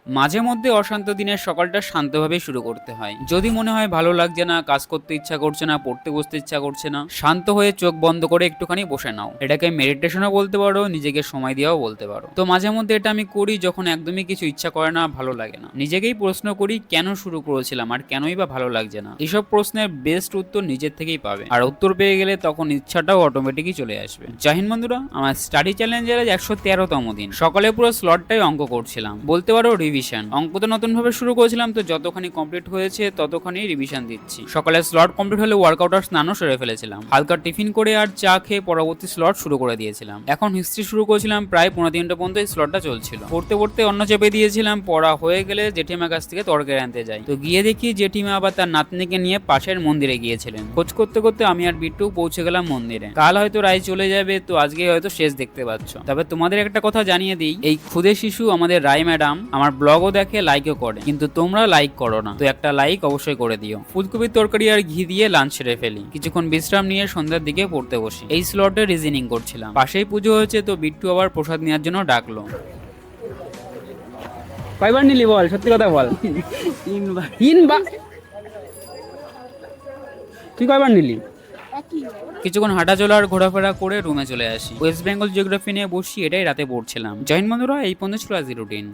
মাঝে মধ্যে অশান্ত দিনের সকালটা শান্তভাবে শুরু করতে হয়। যদি মনে হয় ভালো লাগছে না, কাজ করতে ইচ্ছা করছে না, পড়তে বসতে ইচ্ছা করছে না, শান্ত হয়ে চোখ বন্ধ করে একটুখানি বসে নাও। এটাকে মেডিটেশনও বলতে পারো, নিজেকে সময় দেওয়াও বলতে পারো। তো মাঝে মধ্যে এটা আমি করি যখন একদমই কিছু ইচ্ছা করে না, ভালো লাগে না। নিজেকেই প্রশ্ন করি কেন শুরু করেছিলাম আর কেনই বা ভালো লাগছে না। এইসব প্রশ্নের বেস্ট উত্তর নিজের থেকেই পাবে, আর উত্তর পেয়ে গেলে তখন ইচ্ছাটাও অটোমেটিকই চলে আসবে। জয় হিন্দ বন্ধুরা, আমার স্টাডি চ্যালেঞ্জের 113তম দিন। সকালে পুরো স্লটটাই অঙ্ক করছিলাম, বলতে পারো রিভিশন। অঙ্ক তো নতুন ভাবে শুরু করেছিলাম, তো যতখানি কমপ্লিট হয়েছে ততখানি রিভিশন দিচ্ছি। সকালে স্লট কমপ্লিট হলে ওয়ার্কআউট আর স্নানও সেরে ফেলেছিলাম। হালকা টিফিন করে আর চা খেয়ে পরবর্তী স্লট শুরু করে দিয়েছিলাম। এখন হিস্ট্রি শুরু করেছিলাম, প্রায় 3:30 পর্যন্ত এই স্লটটা চলছিল। পড়তে পড়তে অন্য চেপে দিয়েছিলাম। পড়া হয়ে গেলে জেঠিমার কাছ থেকে তরকারি আনতে যাই, তো গিয়ে দেখি জেঠিমা আবার তার নাতনিকে নিয়ে পাশের মন্দিরে গিয়েছিলেন। খোঁজ করতে করতে আমি আর বিট্টু পৌঁছে গেলাম মন্দিরে। কাল হয়তো রায় চলে যাবে, তো আজকে হয়তো শেষ দেখতে পাচ্ছ। তবে তোমাদের একটা কথা জানিয়ে দিই, এই ক্ষুদে শিশু আমাদের রায় ম্যাডাম আমার ব্লগও দেখে, লাইকও করে, কিন্তু তোমরা লাইক করো না। তো একটা লাইক অবশ্যই করে দিও। ফুলকপির তরকারি আর ঘি দিয়ে লাঞ্চ সেরে ফেলি। কিছুক্ষণ বিশ্রাম নিয়ে সন্ধ্যার দিকে পড়তে বসি। এই স্লটে রিজনিং করছিলাম। পাশেই পুজো হয়েছে, তো বিট্টু আবার প্রসাদ নেওয়ার জন্য ডাকলো। কয়বার নিলি বল, সত্যি কথা বল। তিনবার। তিনবার? তুই কয়বার নিলি? কিছুক্ষণ হাঁটাচলা আর ঘোরাফেরা করে রুমে চলে আসি। ওয়েস্ট বেঙ্গল জিওগ্রাফি নিয়ে বসি, এটাই রাতে পড়ছিলাম। জয়েন বন্ধুরা, এই পর্যন্ত ছিল আজকের রুটিন।